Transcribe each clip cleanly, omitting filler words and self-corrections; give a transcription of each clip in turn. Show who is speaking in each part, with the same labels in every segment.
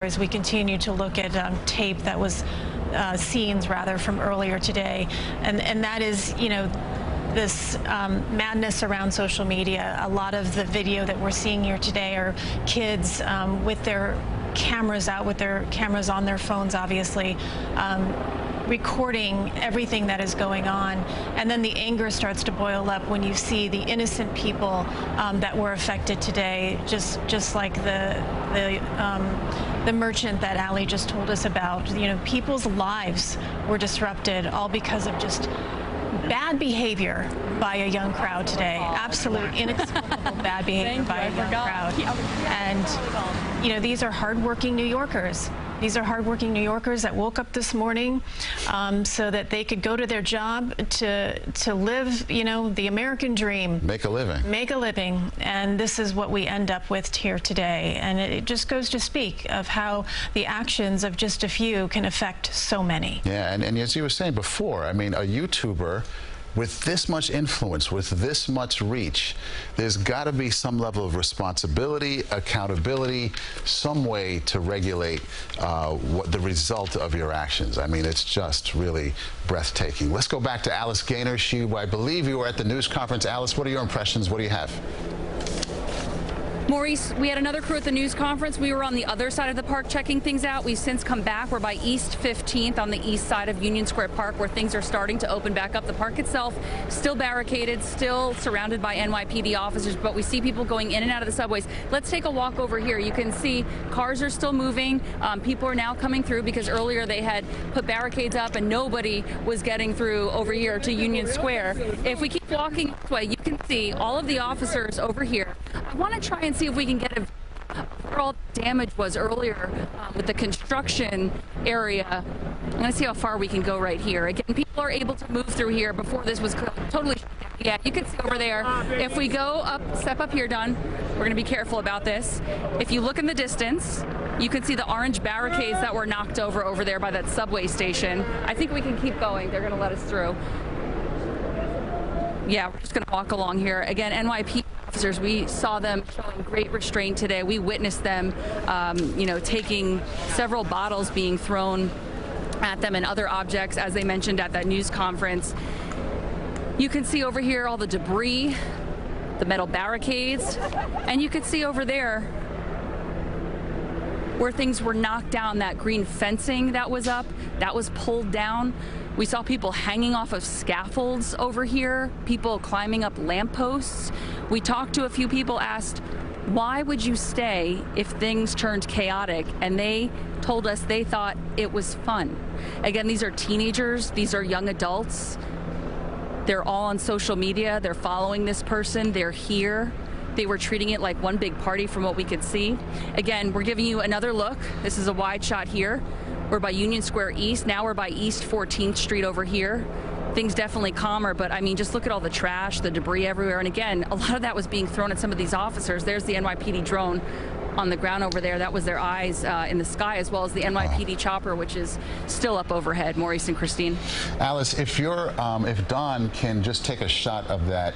Speaker 1: As we continue to look at tape that was scenes rather from earlier today, and that is, you know, this madness around social media. A lot of the video that we're seeing here today are kids with their cameras out, with their cameras on their phones, obviously, recording everything that is going on, and then the anger starts to boil up when you see the innocent people that were affected today, just like the merchant that Ali just told us about. You know, people's lives were disrupted all because of just bad behavior by a young crowd today. Absolute inexplicable bad behavior by a young crowd. And, you know, these are hardworking New Yorkers. These are hardworking New Yorkers that woke up this morning so that they could go to their job to live, you know, the American dream.
Speaker 2: Make a living. Make a living.
Speaker 1: And this is what we end up with here today. And it just goes to speak of how the actions of just a few can affect so many.
Speaker 2: Yeah, and as you were saying before, I mean, a YouTuber with this much influence, with this much reach, there's got to be some level of responsibility, accountability, some way to regulate what the result of your actions. I mean, it's just really breathtaking. Let's go back to Alice Gaynor. I believe you were at the news conference. Alice, what are your impressions? What do you have?
Speaker 3: Maurice, we had another crew at the news conference. We were on the other side of the park checking things out. We've since come back. We're by East 15th on the east side of Union Square Park, where things are starting to open back up. The park itself still barricaded, still surrounded by NYPD officers, but we see people going in and out of the subways. Let's take a walk over here. You can see cars are still moving. People are now coming through because earlier they had put barricades up and nobody was getting through over here to Union Square. If we keep walking this way, you can see all of the officers over here. I want to try and see if we can get a where all the damage was earlier with the construction area. I'm going to see how far we can go right here. Again, people are able to move through here. Before this was totally, yeah, you can see over there. If we go up, step up here, Don, we're going to be careful about this. If you look in the distance, you can see the orange barricades that were knocked over there by that subway station. I think we can keep going. They're going to let us through. Yeah, we're just going to walk along here. Again, NYPD officers, we saw them showing great restraint today. We witnessed them, you know, taking several bottles being thrown at them and other objects, as they mentioned at that news conference. You can see over here all the debris, the metal barricades, and you can see over there where things were knocked down, that green fencing that was up, that was pulled down. We saw people hanging off of scaffolds over here, people climbing up lampposts. We talked to a few people, asked, why would you stay if things turned chaotic? And they told us they thought it was fun. Again, these are teenagers, these are young adults. They're all on social media, they're following this person, they're here. They were treating it like one big party from what we could see. Again, we're giving you another look. This is a wide shot here. We're by Union Square East. Now we're by East 14th Street over here. Things definitely calmer, but I mean, just look at all the trash, the debris everywhere. And again, a lot of that was being thrown at some of these officers. There's the NYPD drone on the ground over there. That was their eyes in the sky, as well as the NYPD chopper, which is still up overhead. Maurice and Christine.
Speaker 2: Alice, if Don can just take a shot of that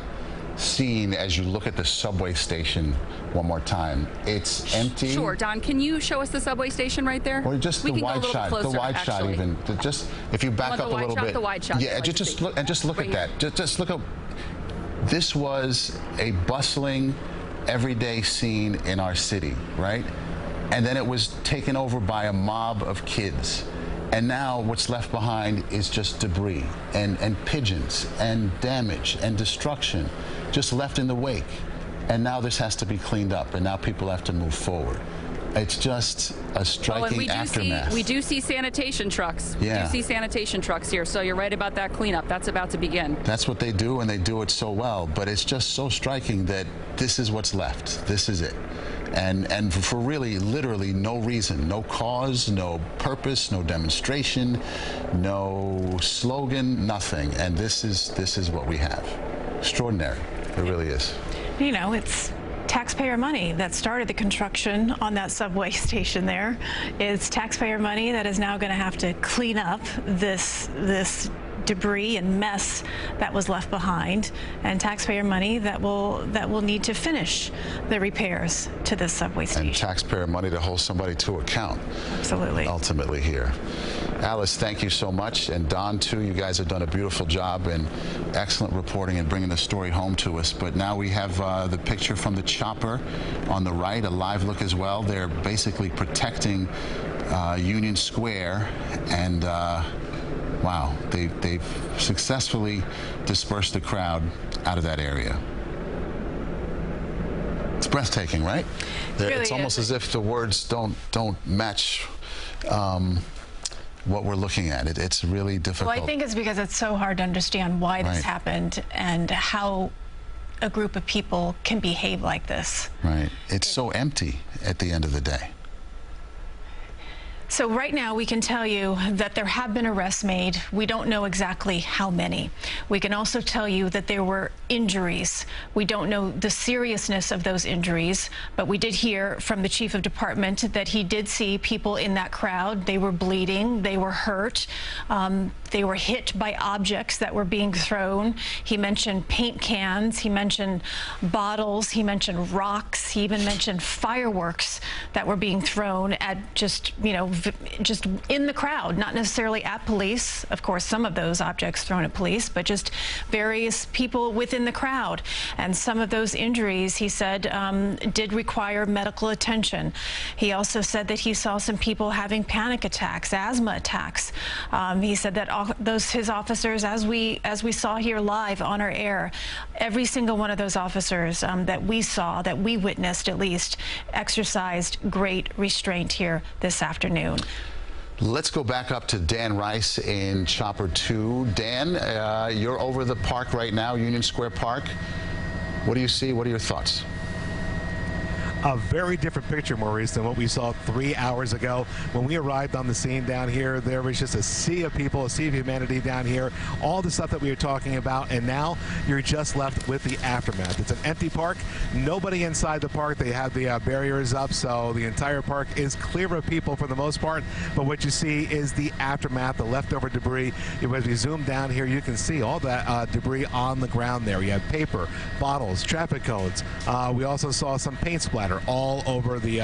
Speaker 2: scene as you look at the subway station one more time. It's empty.
Speaker 3: Sure, Don, can you show us the subway station right there?
Speaker 2: Or just the wide shot. The wide shot, even. Just if you back up a little bit.
Speaker 3: The wide shot.
Speaker 2: Yeah, just look at that. Just look at. This was a bustling, everyday scene in our city, right? And then it was taken over by a mob of kids. And now what's left behind is just debris and pigeons and damage and destruction just left in the wake. And now this has to be cleaned up, and now people have to move forward. It's just a striking aftermath.
Speaker 3: We do see sanitation trucks.
Speaker 2: Yeah.
Speaker 3: We do see sanitation trucks here, so you're right about that cleanup. That's about to begin.
Speaker 2: That's what they do, and they do it so well. But it's just so striking that this is what's left. This is it. And for really, literally no reason, no cause, no purpose, no demonstration, no slogan, nothing. And this is what we have. Extraordinary. It really is.
Speaker 1: You know, it's taxpayer money that started the construction on that subway station there. It's taxpayer money that is now going to have to clean up this debris and mess that was left behind, and taxpayer money that will need to finish the repairs to this subway station.
Speaker 2: And taxpayer money to hold somebody to account.
Speaker 1: Absolutely.
Speaker 2: Ultimately here. Alice, thank you so much, and Don too. You guys have done a beautiful job and excellent reporting and bringing the story home to us. But now we have the picture from the chopper on the right, a live look as well. They're basically protecting Union Square, and wow, they've successfully dispersed the crowd out of that area. It's breathtaking, right?
Speaker 1: Really
Speaker 2: it's almost as if the words don't match what we're looking at. It's really difficult.
Speaker 1: Well, I think it's because it's so hard to understand why this happened and how a group of people can behave like this.
Speaker 2: Right. It's so empty at the end of the day.
Speaker 1: So right now we can tell you that there have been arrests made. We don't know exactly how many. We can also tell you that there were injuries. We don't know the seriousness of those injuries, but we did hear from the chief of department that he did see people in that crowd. They were bleeding, they were hurt, they were hit by objects that were being thrown. He mentioned paint cans, he mentioned bottles, he mentioned rocks, he even mentioned fireworks that were being thrown at just in the crowd, not necessarily at police. Of course, some of those objects thrown at police, but just various people within the crowd. And some of those injuries, he said, did require medical attention. He also said that he saw some people having panic attacks, asthma attacks. He said that his officers, as we saw here live on our air, every single one of those officers that we saw, that we witnessed at least, exercised great restraint here this afternoon.
Speaker 2: Let's go back up to Dan Rice in Chopper 2. Dan, you're over the park right now, Union Square Park. What do you see? What are your thoughts?
Speaker 4: A very different picture, Maurice, than what we saw 3 hours ago. When we arrived on the scene down here, there was just a sea of people, a sea of humanity down here, all the stuff that we were talking about, and now you're just left with the aftermath. It's an empty park, nobody inside the park. They have the barriers up, so the entire park is clear of people for the most part, but what you see is the aftermath, the leftover debris. As we zoom down here, you can see all that debris on the ground there. You have paper, bottles, traffic cones. We also saw some paint splatter all over the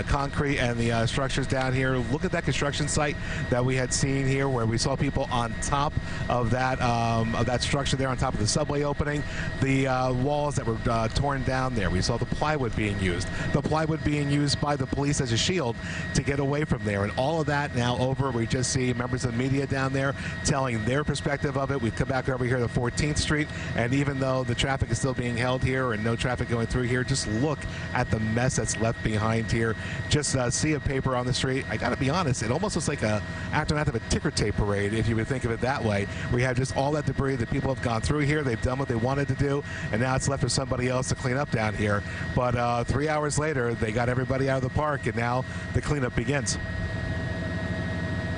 Speaker 4: concrete and the structures down here. Look at that construction site that we had seen here, where we saw people on top of that structure there, on top of the subway opening. The walls that were torn down there. We saw the plywood being used. The plywood being used by the police as a shield to get away from there. And all of that now over. We just see members of the media down there telling their perspective of it. We've come back over here to 14th Street, and even though the traffic is still being held here and no traffic going through here, just look at the mess that's left behind here. Just a sea of paper on the street. I gotta be honest, it almost looks like a aftermath of a ticker tape parade, if you would think of it that way. We have just all that debris that people have gone through here. They've done what they wanted to do, and now it's left for somebody else to clean up down here. But 3 hours later, they got everybody out of the park, and now the cleanup begins.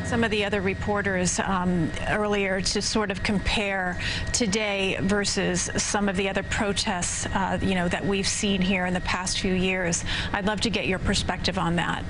Speaker 1: Some of the other reporters earlier to sort of compare today versus some of the other protests, that we've seen here in the past few years. I'd love to get your perspective on that.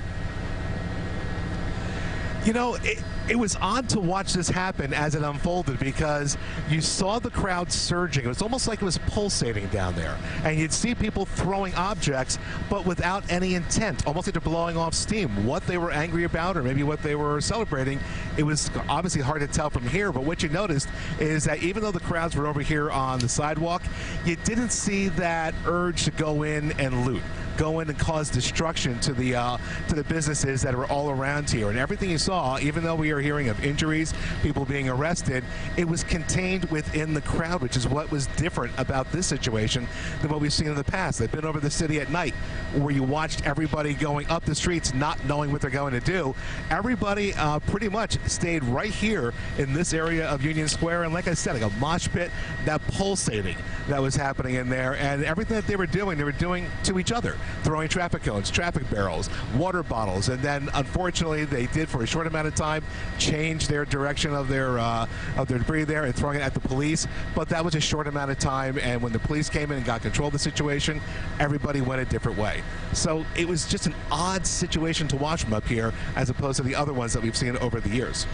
Speaker 4: It was odd to watch this happen as it unfolded, because you saw the crowd surging. It was almost like it was pulsating down there. And you'd see people throwing objects, but without any intent, almost like they're blowing off steam. What they were angry about, or maybe what they were celebrating, it was obviously hard to tell from here. But what you noticed is that even though the crowds were over here on the sidewalk, you didn't see that urge to go in and loot. Go in and cause destruction to the businesses that are all around here. And everything you saw, even though we are hearing of injuries, people being arrested, it was contained within the crowd, which is what was different about this situation than what we've seen in the past. I've been over the city at night, where you watched everybody going up the streets not knowing what they're going to do. Everybody pretty much stayed right here in this area of Union Square, and like I said, like a mosh pit, that pulsating that was happening in there, and everything that they were doing to each other. Throwing traffic cones, traffic barrels, water bottles, and then unfortunately they did, for a short amount of time, change their direction of their debris there and throwing it at the police. But that was a short amount of time, and when the police came in and got control of the situation, everybody went a different way. So it was just an odd situation to watch from up here, as opposed to the other ones that we've seen over the years.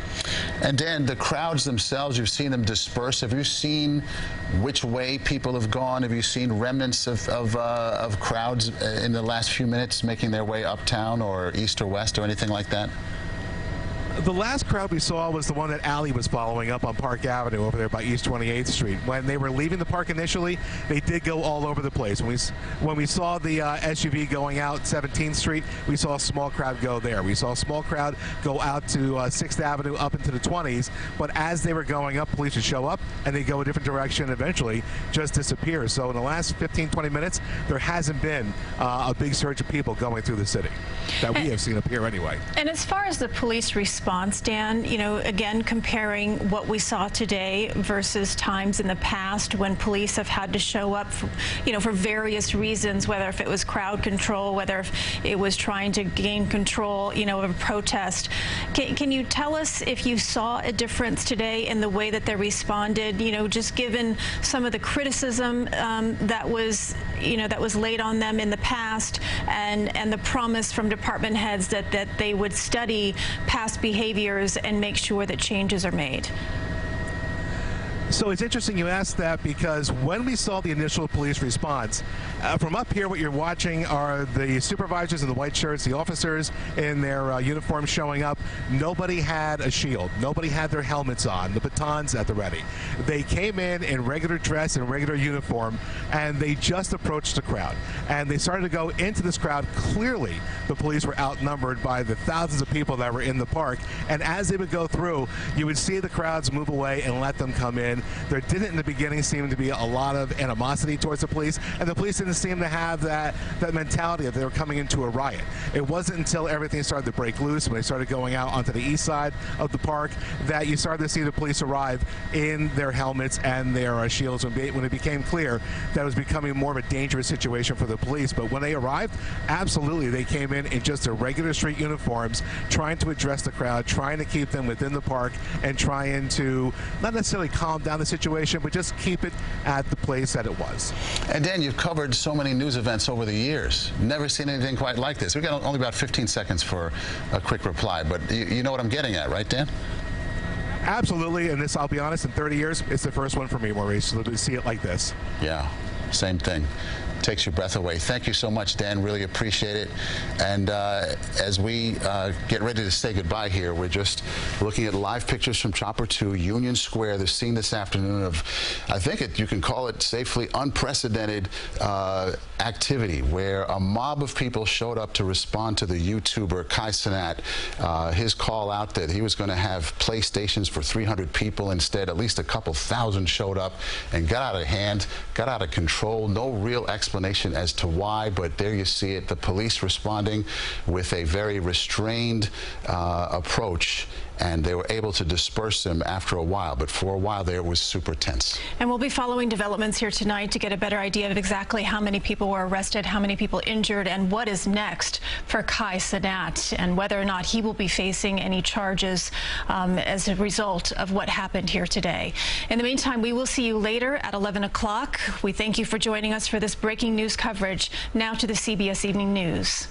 Speaker 2: And Dan, the crowds themselves, you've seen them disperse. Have you seen which way people have gone? Have you seen remnants of crowds in the last few minutes making their way uptown or east or west or anything like that?
Speaker 4: The last crowd we saw was the one that Allie was following up on Park Avenue over there by East 28th Street. When they were leaving the park initially, they did go all over the place. When we saw the SUV going out 17th Street, we saw a small crowd go there. We saw a small crowd go out to 6th Avenue up into the 20s. But as they were going up, police would show up and they go a different direction and eventually just disappear. So in the last 15, 20 minutes, there hasn't been a big surge of people going through the city that we have seen up here anyway.
Speaker 1: And as far as the police response, Dan, you know, again, comparing what we saw today versus times in the past when police have had to show up, for various reasons, whether if it was crowd control, whether if it was trying to gain control, of a protest. Can you tell us if you saw a difference today in the way that they responded, just given some of the criticism that was laid on them in the past and the promise from department heads that they would study past behaviors and make sure that changes are made?
Speaker 4: So it's interesting you asked that, because when we saw the initial police response, from up here what you're watching are the supervisors in the white shirts, the officers in their uniforms showing up. Nobody had a shield. Nobody had their helmets on, the batons at the ready. They came in regular dress and regular uniform, and they just approached the crowd. And they started to go into this crowd. Clearly, the police were outnumbered by the thousands of people that were in the park. And as they would go through, you would see the crowds move away and let them come in. There didn't in the beginning seem to be a lot of animosity towards the police, and the police didn't seem to have that mentality that they were coming into a riot. It wasn't until everything started to break loose, when they started going out onto the east side of the park, that you started to see the police arrive in their helmets and their shields when it became clear that it was becoming more of a dangerous situation for the police. But when they arrived, absolutely, they came in just their regular street uniforms, trying to address the crowd, trying to keep them within the park, and trying to not necessarily calm down the situation, but just keep it at the place that it was.
Speaker 2: And Dan, you've covered so many news events over the years. Never seen anything quite like this. We got only about 15 seconds for a quick reply, but you know what I'm getting at, right, Dan?
Speaker 4: Absolutely, and this, I'll be honest, in 30 years, it's the first one for me, Maurice, to see it like this.
Speaker 2: Yeah, same thing. Takes your breath away. Thank you so much, Dan. Really appreciate it. And as we get ready to say goodbye here, we're just looking at live pictures from Chopper 2, Union Square. The scene this afternoon of, I think you can call it safely, unprecedented activity, where a mob of people showed up to respond to the YouTuber Kai Cenat, his call out that he was going to have PlayStations for 300 people. Instead, at least a couple thousand showed up and got out of hand, got out of control. No real explanation as to why, but there you see it, the police responding with a very restrained approach, and they were able to disperse them after a while, but for a while there it was super tense. And
Speaker 1: we'll be following developments here tonight to get a better idea of exactly how many people were arrested, how many people injured, and what is next for Kai Cenat, and whether or not he will be facing any charges as a result of what happened here today. In the meantime, we will see you later at 11 o'clock. We thank you for joining us for this breaking news coverage. Now to the CBS Evening News.